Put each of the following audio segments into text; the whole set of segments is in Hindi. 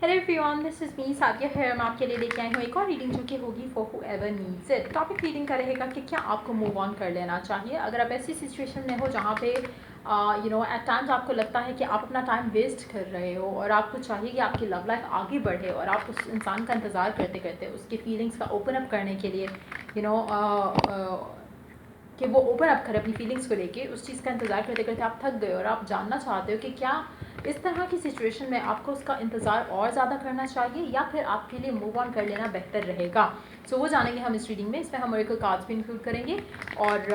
Hello everyone, this is me Sadia है। मैं आपके लिए लेके आई हूँ एक और रीडिंग जो कि होगी for whoever needs it. Topic reading का रहेगा कि क्या आपको मूव ऑन कर लेना चाहिए अगर आप ऐसी सिचुएशन में हो जहाँ पे एट टाइम्स आपको लगता है कि आप अपना टाइम वेस्ट कर रहे हो और आपको चाहिए कि आपकी लव लाइफ आगे बढ़े और आप उस इंसान का इंतज़ार करते करते उसकी फीलिंग्स का ओपन अप करने के लिए कि वो ओपन अप करे अपनी फीलिंग्स को लेके, उस चीज़ का इंतज़ार करते करते आप थक गए और आप जानना चाहते हो कि क्या इस तरह की सिचुएशन में आपको उसका इंतज़ार और ज़्यादा करना चाहिए या फिर आपके लिए मूव ऑन कर लेना बेहतर रहेगा। सो वो जानेंगे हम इस रीडिंग में। इसमें हम मेरे कार्ड्स भी इंक्लूड करेंगे और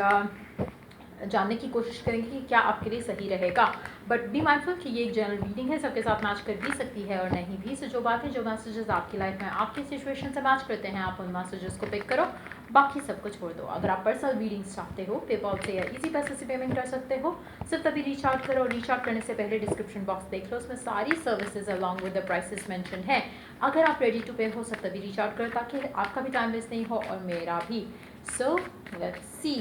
जानने की कोशिश करेंगे कि क्या आपके लिए सही रहेगा। बट बी माइंडफुल कि ये एक जनरल रीडिंग है, सबके साथ मैच कर भी सकती है और नहीं भी। सो जो बातें जो मैसेजेस आपकी लाइफ में आपकी सिचुएशन से मैच करते हैं, आप उन मैसेजेस को पिक करो, बाकी सब कुछ छोड़ दो। अगर आप पर्सनल रीडिंग्स चाहते हो पेपॉल से या इजी पैसे से पेमेंट कर सकते हो, सिर्फ तभी रीच आउट करो। रीच आउट करने से पहले डिस्क्रिप्शन बॉक्स देख लो, उसमें सारी services along with the prices mention है। अगर आप रेडी टू पे हो, सब तभी रीच आउट करो ताकि आपका भी टाइम वेस्ट नहीं हो और मेरा भी। सो लेट्स सी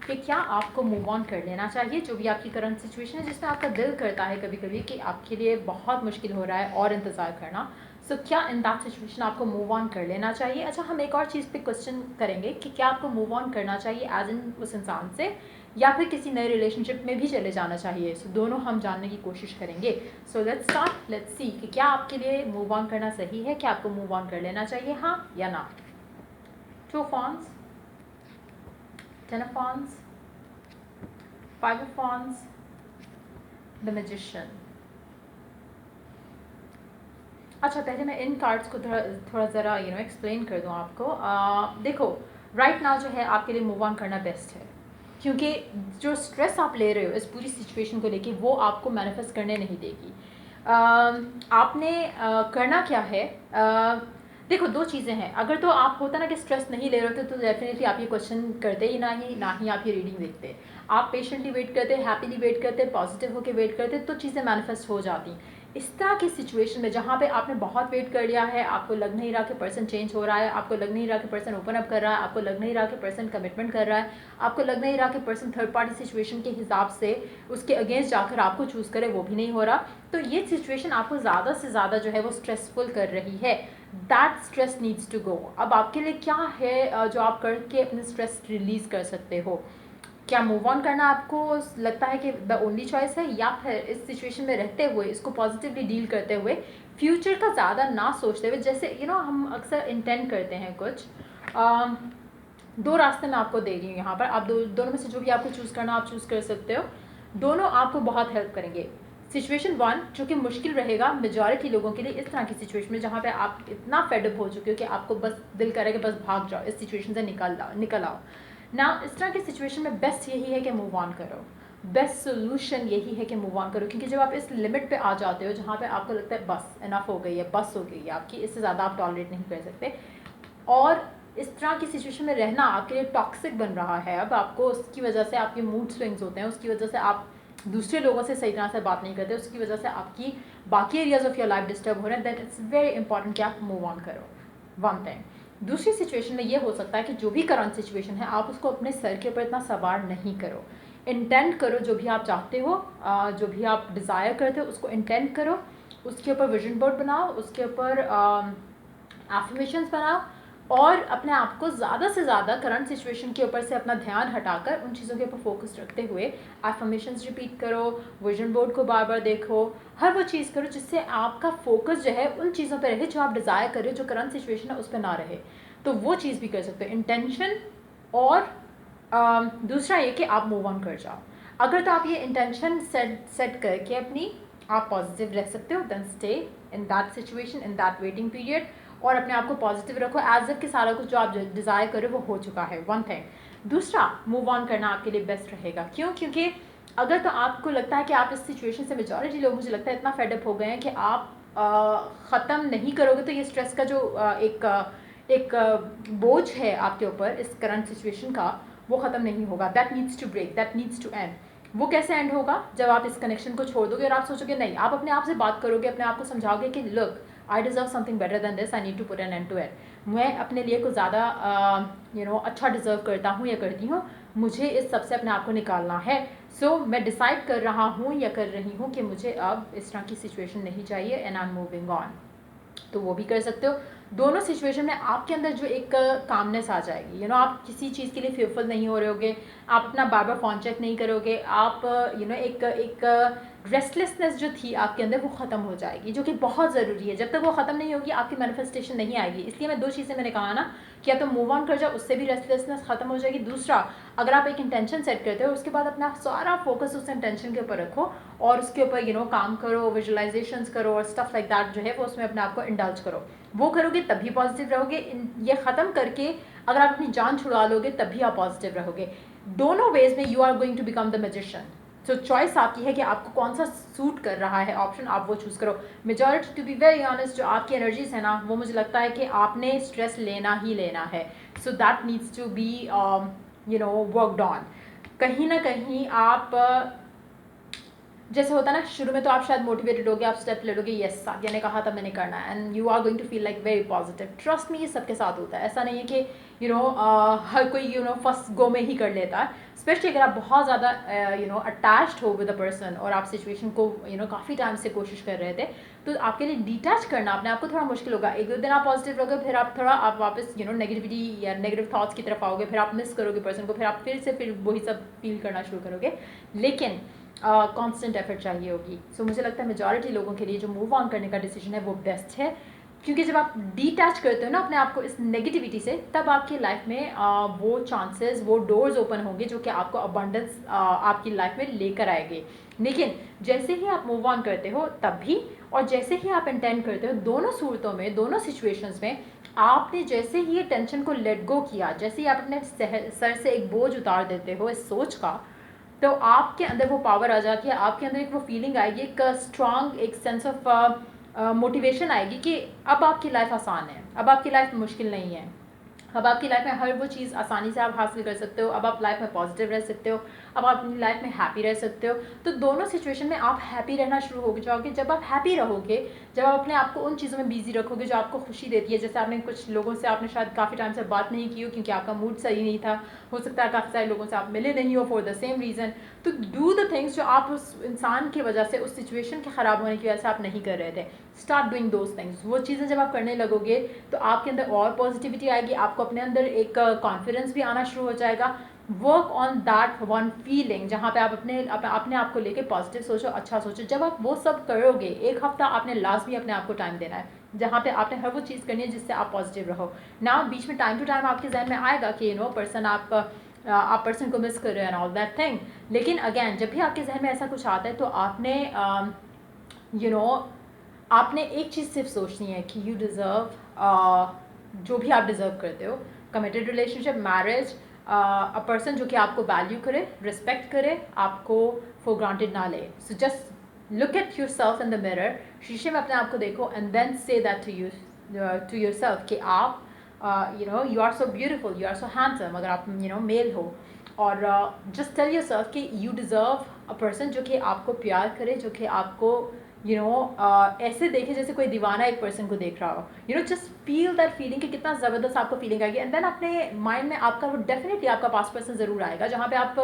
कि क्या आपको मूव ऑन कर लेना चाहिए जो भी आपकी करंट सिचुएशन है, जिसमें आपका दिल करता है कभी कभी कि आपके लिए बहुत मुश्किल हो रहा है और इंतज़ार करना। सो क्या इन दैट सिचुएशन आपको मूव ऑन कर लेना चाहिए। अच्छा, हम एक और चीज़ पे क्वेश्चन करेंगे कि क्या आपको मूव ऑन करना चाहिए एज इन उस इंसान से या फिर किसी नए रिलेशनशिप में भी चले जाना चाहिए। सो दोनों हम जानने की कोशिश करेंगे। So let's start, let's see कि क्या आपके लिए मूव ऑन करना सही है, क्या आपको मूव ऑन कर लेना चाहिए, हाँ या ना। Two of wands, 10 of wands, 5 of wands, the magician. अच्छा, पहले मैं इन कार्ड्स को थोड़ा ज़रा एक्सप्लेन कर दूँ आपको। देखो, राइट नाउ जो है आपके लिए मूव ऑन करना बेस्ट है, क्योंकि जो स्ट्रेस आप ले रहे हो इस पूरी सिचुएशन को लेके वो आपको मैनिफेस्ट करने नहीं देगी। आपने करना क्या है, देखो दो चीज़ें हैं। अगर तो आप होता ना कि स्ट्रेस नहीं ले रहे होते तो डेफिनेटली आप ये क्वेश्चन करते ही ना ही आप ये रीडिंग देखते। आप पेशेंटली वेट करते, हैप्पीली वेट करते, पॉजिटिव होकर वेट करते तो चीज़ें मैनिफेस्ट हो जाती। इस तरह की सिचुएशन में जहाँ पे आपने बहुत वेट कर लिया है, आपको लग नहीं रहा कि पर्सन चेंज हो रहा है, आपको लग नहीं रहा कि पर्सन ओपन अप कर रहा है, आपको लग नहीं रहा कि पर्सन कमिटमेंट कर रहा है, आपको लग नहीं रहा कि पर्सन थर्ड पार्टी सिचुएशन के हिसाब से उसके अगेंस्ट जाकर आपको चूज़ करे, वो भी नहीं हो रहा। तो ये सिचुएशन आपको ज़्यादा से ज़्यादा जो है वो स्ट्रेसफुल कर रही है। That stress needs to go. अब आपके लिए क्या है जो आप करके अपने स्ट्रेस रिलीज़ कर सकते हो। क्या मूव ऑन करना आपको लगता है कि द ओनली चॉइस है, या फिर इस सिचुएशन में रहते हुए इसको पॉजिटिवली डील करते हुए फ्यूचर का ज़्यादा ना सोचते हुए, जैसे हम अक्सर इंटेंड करते हैं कुछ। दो रास्ते मैं आपको दे रही हूँ यहाँ पर। आप दोनों में से जो भी आपको चूज़ करना आप चूज़ कर सकते हो। दोनों आपको बहुत हेल्प करेंगे। सिचुएशन 1 जो कि मुश्किल रहेगा मेजॉरिटी लोगों के लिए, इस तरह की सिचुएशन में जहाँ पे आप इतना फेडअप हो चुके हो कि आपको बस दिल करे कि बस भाग जाओ, इस सिचुएशन से निकल आओ ना। इस तरह की सिचुएशन में बेस्ट यही है कि मूव ऑन करो। बेस्ट सोल्यूशन यही है कि मूव ऑन करो, क्योंकि जब आप इस लिमिट पे आ जाते हो जहाँ पे आपको लगता है बस इनफ हो गई है, बस हो गई है आपकी, इससे ज़्यादा आप टॉलरेट नहीं कर सकते, और इस तरह की सिचुएशन में रहना आपके लिए टॉक्सिक बन रहा है। अब आपको उसकी वजह से आपके मूड स्विंग्स होते हैं, उसकी वजह से आप दूसरे लोगों से सही तरह से बात नहीं करते, उसकी वजह से आपकी बाकी areas of your life disturb हो रहे हैं। देन इट्स वेरी इंपॉर्टेंट कि आप मूव ऑन करो, वन थिंग। दूसरी सिचुएशन में ये हो सकता है कि जो भी करंट सिचुएशन है आप उसको अपने सर के ऊपर इतना सवार नहीं करो। इंटेंट करो जो भी आप चाहते हो, जो भी आप डिज़ायर करते हो उसको इंटेंट करो, उसके ऊपर विजन बोर्ड बनाओ, उसके ऊपर एफर्मेशंस बनाओ, और अपने आप को ज़्यादा से ज़्यादा करंट सिचुएशन के ऊपर से अपना ध्यान हटाकर उन चीज़ों के ऊपर फोकस रखते हुए एफर्मेशंस रिपीट करो, विजन बोर्ड को बार बार देखो, हर वो चीज़ करो जिससे आपका फोकस जो है उन चीज़ों पर रहे जो आप डिज़ायर कर रहे हो, जो करंट सिचुएशन है उस पर ना रहे। तो वो चीज़ भी कर सकते हो, इंटेंशन। और दूसरा ये कि आप मूव ऑन कर जाओ। अगर तो आप ये इंटेंशन सेट करके अपनी आप पॉजिटिव रह सकते हो, then stay in that situation, in that waiting period, और अपने आप को पॉजिटिव रखो एज इफ कि सारा कुछ जो आप डिज़ायर करो वो हो चुका है, वन थिंग। दूसरा, मूव ऑन करना आपके लिए बेस्ट रहेगा। क्यों? क्योंकि अगर तो आपको लगता है कि आप इस सिचुएशन से, मेजॉरिटी लोग मुझे लगता है इतना फेडअप हो गए हैं कि आप ख़त्म नहीं करोगे तो ये स्ट्रेस का जो एक बोझ है आपके ऊपर इस करंट सिचुएशन का, वो ख़त्म नहीं होगा। That needs to break, that needs to end. वो कैसे एंड होगा? जब आप इस कनेक्शन को छोड़ दोगे और आप सोचोगे नहीं, आप अपने आप से बात करोगे, अपने आप को समझाओगे कि look, I deserve something better than this, I need to put an end to it. मैं अपने लिए कुछ ज़्यादा अच्छा डिज़र्व करता हूँ या करती हूँ, मुझे इस सब से अपने आप को निकालना है। सो मैं डिसाइड कर रहा हूँ या कर रही हूँ कि मुझे अब इस तरह की सिचुएशन नहीं चाहिए, and I am moving on. तो वो भी कर सकते हो। दोनों सिचुएशन में आपके अंदर जो एक कामनेस आ जाएगी, आप किसी चीज़ के लिए फेयरफुल नहीं हो रहे होगे, आप अपना बार बार फ़ोन चेक नहीं करोगे, आप एक रेस्टलेसनेस जो थी आपके अंदर वो ख़त्म हो जाएगी, जो कि बहुत ज़रूरी है। जब तक वो ख़त्म नहीं होगी आपकी मैनिफेस्टेशन नहीं आएगी। इसलिए मैं 2 चीज़ें मैंने कहा ना कि या तो मूव ऑन कर जाओ, उससे भी रेस्टलेसनेस ख़त्म हो जाएगी। दूसरा, अगर आप एक इंटेंशन सेट करते हो उसके बाद अपना सारा फोकस उस इंटेंशन के ऊपर रखो और उसके ऊपर काम करो, विजुअलाइजेशंस करो और स्टफ लाइक दैट जो है वो उसमें अपने आप को इंडल्ज करो। वो करोगे तभी पॉजिटिव रहोगे। ये ख़त्म करके अगर आप अपनी जान छुड़ा लोगे तभी आप पॉजिटिव रहोगे। दोनों वेज में you are going to become the magician. So choice आपकी है कि आपको कौन सा सूट कर रहा है ऑप्शन, आप वो चूज़ करो। Majority, to be very honest, जो आपकी एनर्जीज है ना, वो मुझे लगता है कि आपने स्ट्रेस लेना ही लेना है। So that needs to be worked on. कहीं ना कहीं आप जैसे होता है ना, शुरू में तो आप शायद मोटिवेटेड होगे, आप स्टेप ले लोगे, यस सादिया ने कहा था मैंने करना है, and you are going to feel like very positive. Trust me, ये सबके साथ होता है। ऐसा नहीं है कि हर कोई फर्स्ट गो में ही कर लेता है। स्पेशली अगर आप बहुत ज़्यादा अटैच्ड हो विद अ पर्सन और आप सिचुएशन को काफ़ी टाइम से कोशिश कर रहे थे, तो आपके लिए डिटैच करना अपने आप को थोड़ा मुश्किल होगा। एक दो दिन आप पॉजिटिव रहोगे, फिर आप वापस नेगेटिविटी या नेगेटिव थॉट्स की तरफ आओगे, फिर आप मिस करोगे पर्सन को, फिर आप फिर वही सब फील करना शुरू करोगे। लेकिन कांस्टेंट एफर्ट चाहिए होगी। सो मुझे लगता है मेजॉरिटी लोगों के लिए जो मूव ऑन करने का डिसीजन है वो बेस्ट है, क्योंकि जब आप डिटैच करते हो ना अपने आप को इस नेगेटिविटी से, तब आपकी लाइफ में वो चांसेस, वो डोर्स ओपन होंगे जो कि आपको अबंडेंस आपकी लाइफ में लेकर आएंगे। लेकिन जैसे ही आप मूव ऑन करते हो तब भी, और जैसे ही आप इंटेंड करते हो, दोनों सूरतों में, दोनों सिचुएशंस में, आपने जैसे ही ये टेंशन को लेट गो किया, जैसे ही आप अपने सर से एक बोझ उतार देते हो इस सोच का, तो आपके अंदर वो पावर आ जाती है, आपके अंदर एक वो फीलिंग आएगी, एक स्ट्रांग एक सेंस ऑफ मोटिवेशन आएगी कि अब आपकी लाइफ आसान है, अब आपकी लाइफ मुश्किल नहीं है, अब आपकी लाइफ में हर वो चीज़ आसानी से आप हासिल कर सकते हो, अब आप लाइफ में पॉजिटिव रह सकते हो, अब आप अपनी लाइफ में हैप्पी रह सकते हो। तो दोनों सिचुएशन में आप हैप्पी रहना शुरू हो जाओगे। जब आप हैप्पी रहोगे, जब आप अपने आप को उन चीज़ों में बिजी रखोगे जो आपको खुशी देती है, जैसे आपने कुछ लोगों से आपने शायद काफ़ी टाइम से बात नहीं की हो क्योंकि आपका मूड सही नहीं था, हो सकता है काफ़ी सारे लोगों से आप मिले नहीं हो फॉर द सेम रीज़न, तो डू द थिंग्स जो आप उस इंसान की वजह से, उस सिचुएशन के ख़राब होने की वजह से आप नहीं कर रहे थे। Start doing those things. वो चीज़ें जब आप करने लगोगे तो आपके अंदर और पॉजिटिविटी आएगी, आपको अपने अंदर एक कॉन्फिडेंस भी आना शुरू हो जाएगा। Work on that one feeling, जहाँ पे आप अपने आप को लेके पॉजिटिव सोचो, अच्छा सोचो। जब आप वो सब करोगे, एक हफ्ता आपने लाजमी अपने आप को टाइम देना है जहाँ पे आपने हर वो चीज़ करनी है जिससे आप पॉजिटिव रहो ना। बीच में टाइम टू टाइम आपके जहन में आएगा कि पर्सन आप पर्सन को मिस कर रहे हो एंड ऑल दैट थिंग। लेकिन अगेन, जब भी आपके जहन में ऐसा कुछ आता है तो आपने आपने एक चीज़ सिर्फ सोचनी है कि यू डिज़र्व जो भी आप डिज़र्व करते हो, कमिटेड रिलेशनशिप, मैरिज, अ पर्सन जो कि आपको वैल्यू करे, रिस्पेक्ट करे, आपको फॉर ग्रांटेड ना ले। So just look at yourself in the mirror, शीशे में अपने आप को देखो, and then say that to yourself कि आप you are so beautiful, you are so handsome, अगर आप मेल हो, और जस्ट टेल योर सेल्फ कि यू डिज़र्व अ पर्सन जो कि आपको प्यार करे, जो कि आपको ऐसे देखे जैसे कोई दीवाना एक पर्सन को देख रहा हो। जस्ट फील दैट फीलिंग कि कितना ज़बरदस्त आपको फीलिंग आएगी, एंड देन अपने माइंड में आपका वो डेफिनेटली आपका पास्ट पर्सन ज़रूर आएगा जहाँ पे आप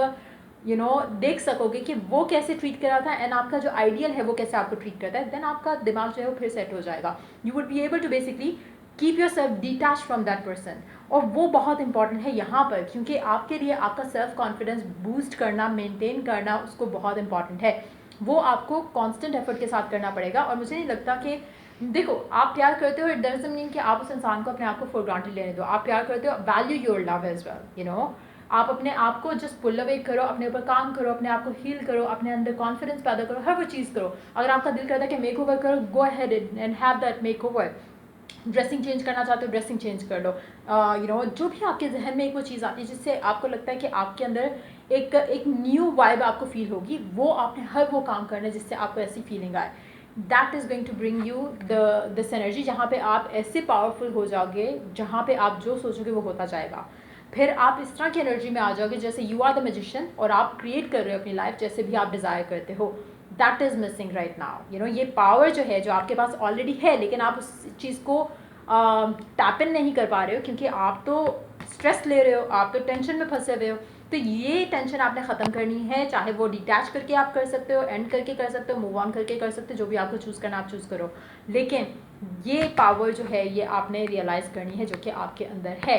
देख सकोगे कि वो कैसे ट्रीट कर रहा था, एंड आपका जो आइडियल है वो कैसे आपको ट्रीट करता है। देन आपका दिमाग जो है वो फिर सेट हो जाएगा। You would be able to basically keep yourself detach from that person. और वो बहुत इंपॉर्टेंट है यहाँ पर, क्योंकि आपके लिए आपका सेल्फ कॉन्फिडेंस बूस्ट करना, मेंटेन करना, उसको बहुत इंपॉर्टेंट है। वो आपको कांस्टेंट एफर्ट के साथ करना पड़ेगा। और मुझे नहीं लगता कि, देखो, आप प्यार करते हो, इट डजंट मीन कि आप उस इंसान को अपने आप को फॉर ग्रांटेड लेने दो। आप प्यार करते हो, value your love as well. आप अपने आप को जस्ट पुल अवे करो, अपने ऊपर काम करो, अपने आप को हील करो, अपने अंदर कॉन्फिडेंस पैदा करो, हर वो चीज़ करो। अगर आपका दिल करता है कि मेक ओवर करो, go ahead and have that make over. Dressing change करना चाहते हो, ड्रेसिंग चेंज कर लो। जो भी आपके जहन में एक वो चीज़ आती है जिससे आपको लगता है कि आपके अंदर एक न्यू वाइब आपको फील होगी, वो आपने हर वो काम करना है जिससे आपको ऐसी फीलिंग आए। That is going to bring you this energy, जहाँ पे आप ऐसे पावरफुल हो जाओगे, जहाँ पे आप जो सोचोगे वो होता जाएगा। फिर आप इस तरह की एनर्जी में आ जाओगे जैसे यू आर द मैजिशियन, और आप क्रिएट कर रहे हो अपनी लाइफ जैसे भी आप डिज़ायर करते हो। That is missing right now. ये पावर जो है, जो आपके पास ऑलरेडी है, लेकिन आप उस चीज़ को टैप इन नहीं कर पा रहे हो क्योंकि आप तो स्ट्रेस ले रहे हो, आप तो टेंशन में फंसे हुए हो। तो ये टेंशन आपने ख़त्म करनी है, चाहे वो डिटैच करके आप कर सकते हो, एंड करके कर सकते हो, मूव ऑन करके कर सकते हो, जो भी आपको चूज़ करना आप चूज़ करो। लेकिन ये पावर जो है ये आपने रियलाइज़ करनी है जो कि आपके अंदर है।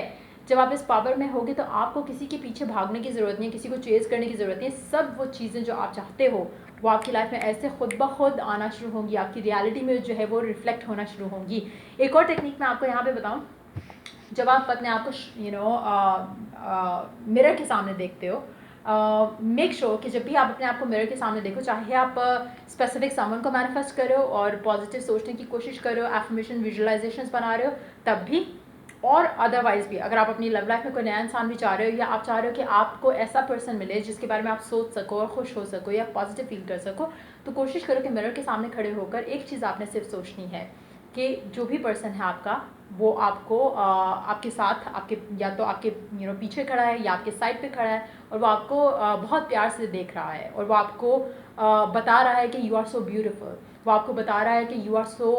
जब आप इस पावर में होगे तो आपको किसी के पीछे भागने की ज़रूरत नहीं है, किसी को चेज़ करने की ज़रूरत नहीं है। सब वो चीज़ें जो आप चाहते हो वो आपकी लाइफ में ऐसे खुद ब खुद आना शुरू होंगी, आपकी रियलिटी में जो है वो रिफ्लेक्ट होना शुरू होंगी। एक और टेक्निक मैं आपको यहाँ पे बताऊँ, जब आप अपने आप को मिरर के सामने देखते हो, मेक श्योर कि जब भी आप अपने आप को मिरर के सामने देखो, चाहे आप स्पेसिफिक समवन को मैनिफेस्ट कर रहे हो और पॉजिटिव सोचने की कोशिश कर रहे हो, एफर्मेशन विजुअलाइजेशंस बना रहे हो, तब भी और अदरवाइज भी अगर आप अपनी लव लाइफ में कोई नया इंसान भी चाह रहे हो या आप चाह रहे हो कि आपको ऐसा पर्सन मिले जिसके बारे में आप सोच सको और खुश हो सको या पॉजिटिव फील कर सको, तो कोशिश करो कि मिरर के सामने खड़े होकर एक चीज़ आपने सिर्फ सोचनी है कि जो भी पर्सन है आपका वो आपको आपके साथ आपके या तो आपके पीछे खड़ा है या आपके साइड पे खड़ा है और वो आपको बहुत प्यार से देख रहा है और वो आपको बता रहा है कि यू आर सो ब्यूटीफुल, वो आपको बता रहा है कि यू आर सो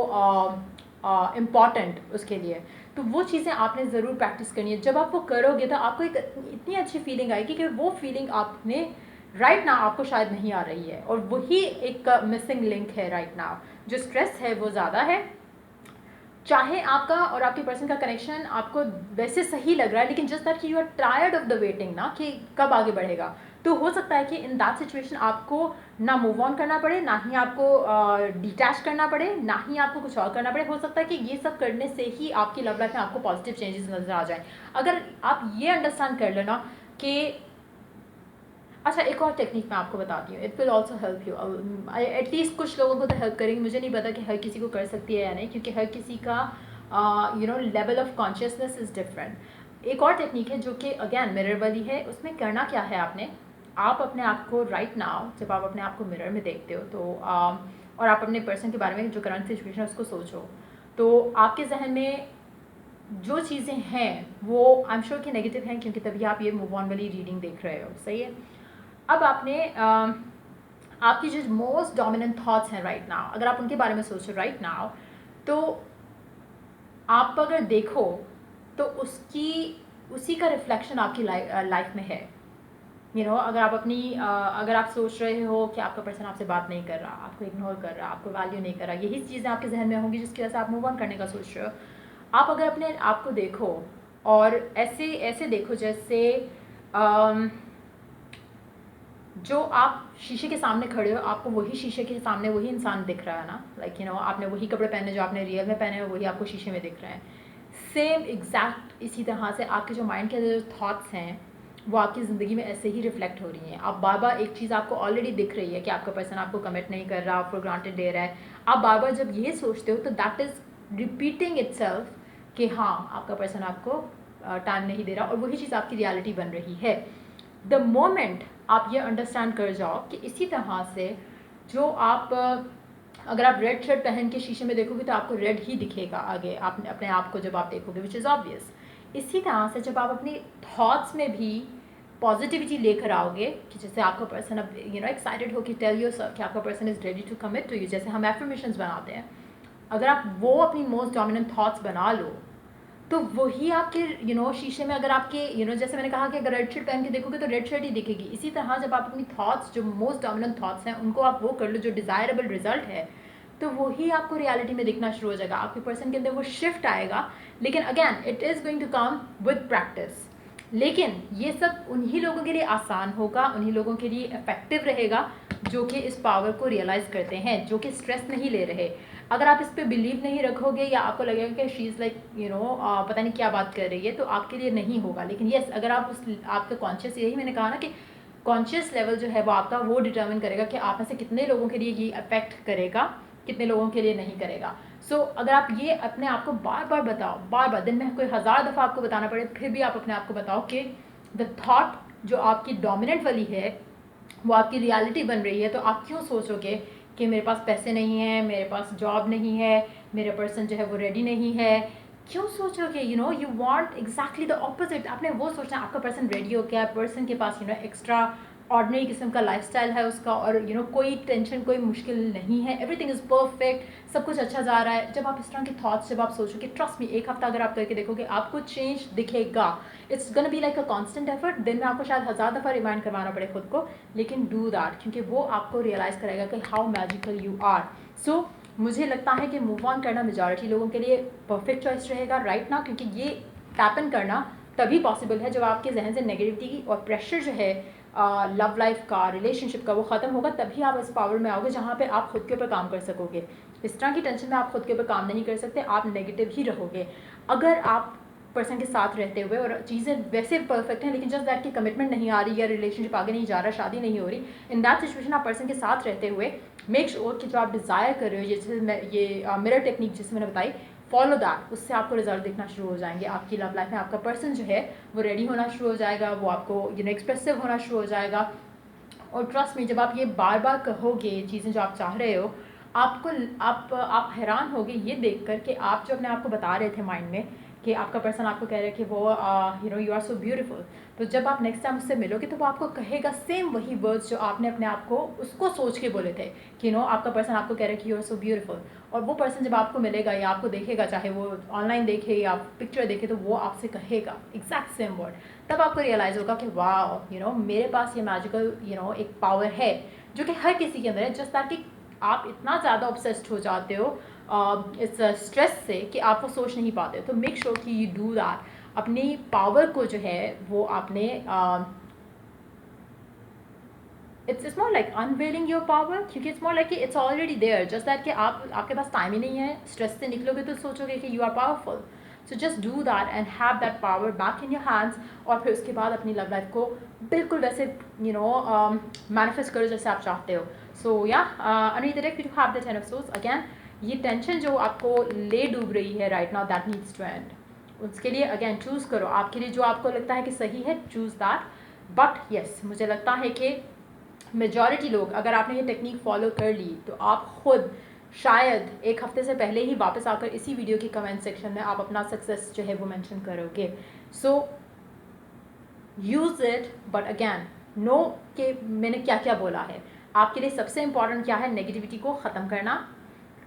इम्पॉर्टेंट उसके लिए। तो वो चीज़ें आपने ज़रूर प्रैक्टिस करनी है। जब आप वो करोगे तो आपको एक इतनी अच्छी फीलिंग आएगी कि वो फीलिंग आपने राइट नाउ आपको शायद नहीं आ रही है, और वही एक मिसिंग लिंक है राइट नाउ। जो स्ट्रेस है वो ज़्यादा है, चाहे आपका और आपके पर्सन का कनेक्शन आपको वैसे सही लग रहा है, लेकिन जस्ट दैट कि you are tired of the waiting ना कि कब आगे बढ़ेगा। तो हो सकता है कि इन दैट सिचुएशन आपको ना मूव ऑन करना पड़े, ना ही आपको डिटैच करना पड़े, ना ही आपको कुछ और करना पड़े। हो सकता है कि ये सब करने से ही आपकी लव लाइफ में आपको पॉजिटिव चेंजेस नजर आ जाए। अगर आप ये अंडरस्टैंड कर लेना कि अच्छा, एक और टेक्निक मैं आपको बताती हूँ, it will also help you. At least कुछ लोगों को तो हेल्प करेंगी, मुझे नहीं पता कि हर किसी को कर सकती है या नहीं, क्योंकि हर किसी का level of consciousness is different. एक और टेक्निक है जो कि अगेन मिरर वाली है। उसमें करना क्या है, आप अपने आप को राइट नाउ जब आप अपने आप को मिरर में देखते हो तो और आप अपने पर्सन के बारे में जो करंट सिचुएशन है उसको सोचो, तो आपके जहन में जो चीज़ें हैं वो आई एम श्योर कि नेगेटिव हैं, क्योंकि तभी आप ये मूव ऑन वाली रीडिंग देख रहे हो, सही है। अब आपने आपकी जो मोस्ट डोमिनेंट थॉट्स हैं राइट नाउ, अगर आप उनके बारे में सोचो राइट नाउ, तो आप अगर देखो तो उसी का रिफ्लेक्शन आपकी लाइफ में है। अगर आप अगर आप सोच रहे हो कि आपका पर्सन आपसे बात नहीं कर रहा, आपको इग्नोर कर रहा, आपको वैल्यू नहीं कर रहा, यही चीज़ें आपके जहन में होंगी जिसकी वजह से आप मूव ऑन करने का सोच रहे हो। आप अगर अपने आप को देखो और ऐसे ऐसे देखो जैसे जो आप शीशे के सामने खड़े हो, आपको वही शीशे के सामने वही इंसान दिख रहा है ना, लाइक आपने वही कपड़े पहने जो आपने रियल में पहने हो, वही आपको शीशे में दिख रहे हैं। सेम एग्जैक्ट इसी तरह से आपके जो माइंड के जो थॉट्स हैं वो आपकी ज़िंदगी में ऐसे ही रिफ्लेक्ट हो रही हैं। आप बार बार एक चीज़ आपको ऑलरेडी दिख रही है कि आपका पर्सन आपको कमिट नहीं कर रहा, फॉर ग्रांटेड दे रहा है। आप बार बार जब ये सोचते हो तो दैट इज़ रिपीटिंग इटसेल्फ कि हाँ, आपका पर्सन आपको टाइम नहीं दे रहा, और वही चीज़ आपकी रियलिटी बन रही है। द मोमेंट आप ये अंडरस्टैंड कर जाओ कि इसी तरह से जो आप अगर आप रेड शर्ट पहन के शीशे में देखोगे तो आपको रेड ही दिखेगा आगे, आप अपने आप को जब आप देखोगे, विच इज़ ऑब्वियस। इसी तरह से जब आप अपनी थॉट्स में भी पॉजिटिविटी लेकर आओगे कि जैसे आपका पर्सन अब एक्साइटेड हो कि टेल योरसेल्फ कि आपका person is ready to commit to you, जैसे हम एफर्मेशंस बनाते हैं, अगर आप वो अपनी मोस्ट डोमिनेंट थॉट्स बना लो तो वही आपके शीशे में अगर आपके जैसे मैंने कहा कि अगर रेड शर्ट पहन के देखोगे तो रेड शर्ट ही दिखेगी। इसी तरह जब आप अपनी थॉट्स जो मोस्ट डोमिनेंट थॉट्स हैं उनको आप वो कर लो जो डिज़ायरेबल रिजल्ट है, तो वही आपको रियलिटी में दिखना शुरू हो जाएगा, आपके पर्सन के अंदर वो शिफ्ट आएगा। लेकिन again it is going to come with practice. लेकिन ये सब उन्हीं लोगों के लिए आसान होगा, उन्हीं लोगों के लिए इफेक्टिव रहेगा जो कि इस पावर को रियलाइज़ करते हैं, जो कि स्ट्रेस नहीं ले रहे। अगर आप इस पर बिलीव नहीं रखोगे या आपको लगेगा कि शी इज़ लाइक पता नहीं क्या बात कर रही है, तो आपके लिए नहीं होगा। लेकिन यस, अगर आप आपका कॉन्शियस, यही मैंने कहा ना कि कॉन्शियस लेवल जो है वो आपका वो डिटर्मिन करेगा कि आप में से कितने लोगों के लिए ये अफेक्ट करेगा, कितने लोगों के लिए नहीं करेगा। सो अगर आप ये अपने आप को बार बार बताओ, बार बार दिन में कोई 1000 दफ़ा आपको बताना पड़े, फिर भी आप अपने आप को बताओ कि द थॉट जो आपकी डोमिनेंट वाली है वो आपकी रियलिटी बन रही है, तो आप क्यों सोचोगे कि मेरे पास पैसे नहीं है, मेरे पास जॉब नहीं है, मेरा पर्सन जो है वो रेडी नहीं है। क्यों सोचोगे? You want exactly the opposite. आपने वो सोचना आपका पर्सन रेडी हो गया, पर्सन के पास एक्स्ट्रा ऑर्डिनरी किस्म का लाइफस्टाइल है उसका, और कोई टेंशन, कोई मुश्किल नहीं है, एवरीथिंग इज़ परफेक्ट, सब कुछ अच्छा जा रहा है। जब आप इस तरह के थॉट्स जब आप सोचोगे, ट्रस्ट मी, एक हफ्ता अगर आप करके देखोगे आपको चेंज दिखेगा। It's gonna be like a constant effort. दिन में आपको शायद 1000 दफ़ा रिमाइंड करवाना पड़े खुद को, लेकिन डू दैट, क्योंकि वो आपको रियलाइज़ करेगा कि हाउ मैजिकल यू आर। सो मुझे लगता है कि मूव ऑन करना मेजॉरिटी लोगों के लिए परफेक्ट चॉइस रहेगा राइट नाउ, क्योंकि ये टैपन करना तभी पॉसिबल है जब आपके जहन से नेगेटिविटी और प्रेशर जो है लव लाइफ का, रिलेशनशिप का, वो ख़त्म होगा। तभी आप इस पावर में आओगे जहाँ पे आप खुद के ऊपर काम कर सकोगे। इस तरह की टेंशन में आप खुद के ऊपर काम नहीं कर सकते, आप नेगेटिव ही रहोगे। अगर आप पर्सन के साथ रहते हुए और चीज़ें वैसे परफेक्ट हैं लेकिन जस्ट दैट की कमिटमेंट नहीं आ रही या रिलेशनशिप आगे नहीं जा रहा, शादी नहीं हो रही, इन दैट सिचुएशन आप पर्सन के साथ रहते हुए मेक श्योर कि जो आप डिज़ायर कर रहे हो, जैसे मैं ये मिरर टेक्निक जिससे मैंने बताई, फॉलो दैट। उससे आपको रिजल्ट दिखना शुरू हो जाएंगे आपकी लव लाइफ में। आपका पर्सन जो है वो रेडी होना शुरू हो जाएगा, वो आपको एक्सप्रेसिव होना शुरू हो जाएगा। और ट्रस्ट में जब आप ये बार बार कहोगे चीज़ें जो आप चाह रहे हो, आपको आप हैरान होगे ये देखकर कि आप जो अपने आप को बता रहे थे माइंड में कि आपका पर्सन आपको कह रहा है कि वो यू आर सो ब्यूटीफुल, तो जब आप नेक्स्ट टाइम उससे मिलोगे तो वो आपको कहेगा सेम वही वर्ड्स जो आपने अपने आप को उसको सोच के बोले थे कि आपका पर्सन आपको कह रहा है कि यू आर सो ब्यूटीफुल। और वो पर्सन जब आपको मिलेगा या आपको देखेगा, चाहे वो ऑनलाइन देखे या पिक्चर देखे, तो वो आपसे कहेगा एग्जैक्ट सेम वर्ड। तब आपको रियलाइज़ होगा कि वाह मेरे पास ये मैजिकल एक पावर है जो कि हर किसी के अंदर है। जस्ट दैट कि आप इतना ज़्यादा ऑब्सेस्ड हो जाते हो इस स्ट्रेस से कि आप वो सोच नहीं पाते हो। तो मेक श्योर कि यू डू दैट। अपनी पावर को जो है वो आपने it's more like unveiling your power, क्योंकि इट्स मोर लाइक कि it's already there, just that कि आपके पास टाइम ही नहीं है। स्ट्रेस से निकलोगे तो सोचोगे कि you are powerful. So just do that and have that power back in your hands. और फिर उसके बाद अपनी लव लाइफ को बिल्कुल वैसे मैनिफेस्ट करो जैसे आप चाहते हो। सो या another to have the 10 of swords again. ये टेंशन जो आपको ले डूब रही है right now, that needs to end. उसके लिए अगेन चूज़ करो आपके लिए जो आपको लगता है कि सही है, चूज़ दैट। बट येस, मुझे लगता है कि मेजॉरिटी लोग, अगर आपने ये टेक्निक फॉलो कर ली तो आप खुद शायद एक हफ्ते से पहले ही वापस आकर इसी वीडियो के कमेंट सेक्शन में आप अपना सक्सेस जो है वो मेंशन करोगे। So use it, but again know कि मैंने क्या क्या बोला है। आपके लिए सबसे इंपॉर्टेंट क्या है, नेगेटिविटी को ख़त्म करना।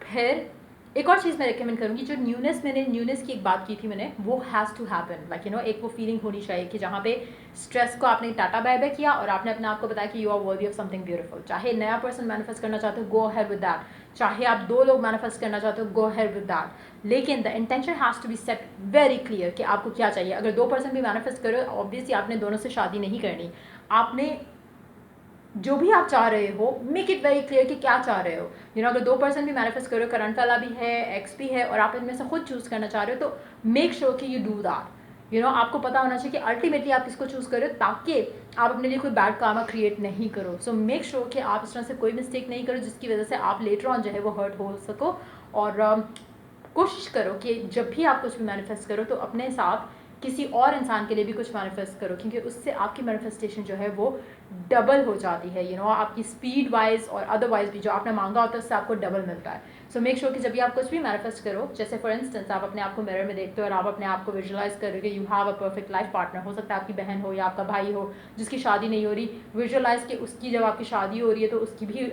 फिर एक और चीज़ मैं रिकमेंड करूँगी, जो न्यूनेस की एक बात की थी मैंने, वो हैज़ टू हैपन। लाइक एक वो फीलिंग होनी चाहिए कि जहाँ पे स्ट्रेस को आपने टाटा बाय बाय किया और आपने अपने आप को बताया कि you are worthy of something beautiful. चाहे नया पर्सन मैनिफेस्ट करना चाहते हो, गो अहेड विद दैट। चाहे आप 2 लोग मैनिफेस्ट करना चाहते हो, गो अहेड विद दैट। लेकिन the intention has to be set very clear कि आपको क्या चाहिए। अगर 2 पर्सन भी मैनिफेस्ट करो, ऑब्वियसली आपने दोनों से शादी नहीं करनी। आपने जो भी आप चाह रहे हो, मेक इट वेरी क्लियर कि क्या चाह रहे हो। अगर 2 पर्सन भी मैनिफेस्ट करो, करंट वाला भी है, एक्स भी है, और आप इनमें से खुद चूज़ करना चाह रहे हो, तो मेक श्योर कि यू डू दैट। आपको पता होना चाहिए कि अल्टीमेटली आप किसको चूज़ करो, ताकि आप अपने लिए कोई बैड कामा क्रिएट नहीं करो। सो मेक श्योर कि आप इस तरह से कोई मिस्टेक नहीं करो जिसकी वजह से आप लेटर ऑन जो है वो हर्ट हो सको। और कोशिश करो कि जब भी आप कुछ भी मैनिफेस्ट करो तो अपने साथ किसी और इंसान के लिए भी कुछ मैनिफेस्ट करो, क्योंकि उससे आपकी मैनिफेस्टेशन जो है वो डबल हो जाती है। आपकी स्पीड वाइज और अदरवाइज भी जो आपने मांगा होता है उससे आपको डबल मिलता है। सो मेक श्योर कि जब भी आप कुछ भी मैनिफेस्ट करो, जैसे फॉर इंस्टेंस आप अपने आप को मिरर में देखते हो और आप अपने आप को विजुअलाइज कर रहे हो कि you have a perfect life partner. हो सकता है आपकी बहन हो या आपका भाई हो जिसकी शादी नहीं हो रही, विजुअलाइज कि उसकी जब आपकी शादी हो रही है तो उसकी भी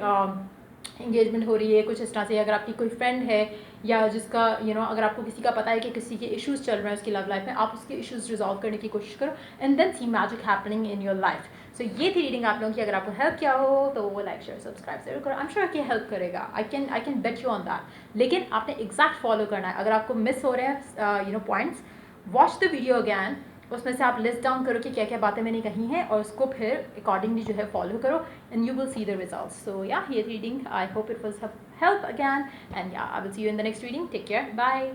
इंगेजमेंट हो रही है कुछ इस तरह से। अगर आपकी कोई फ्रेंड है या जिसका अगर आपको किसी का पता है कि किसी के इश्यूज़ चल रहे हैं उसकी लव लाइफ में, आप उसके इश्यूज़ रिजॉल्व करने की कोशिश करो and then see magic happening in your life. So ये थी रीडिंग आप लोगों की। अगर आपको हेल्प किया हो तो वो लाइक शेयर सब्सक्राइब जरूर करो। आई एम श्योर कि हेल्प करेगा। I can bet you on that. लेकिन आपने एग्जैक्ट फॉलो करना है। अगर आपको मिस हो रहे हैं points, watch the video again. उसमें से आप लिस्ट डाउन करो कि क्या क्या बातें मैंने कही हैं और उसको फिर अकॉर्डिंगली जो है फॉलो करो and you will see the results. So yeah ये reading, I hope it was help again and yeah I will see you in the next reading. Take care, bye.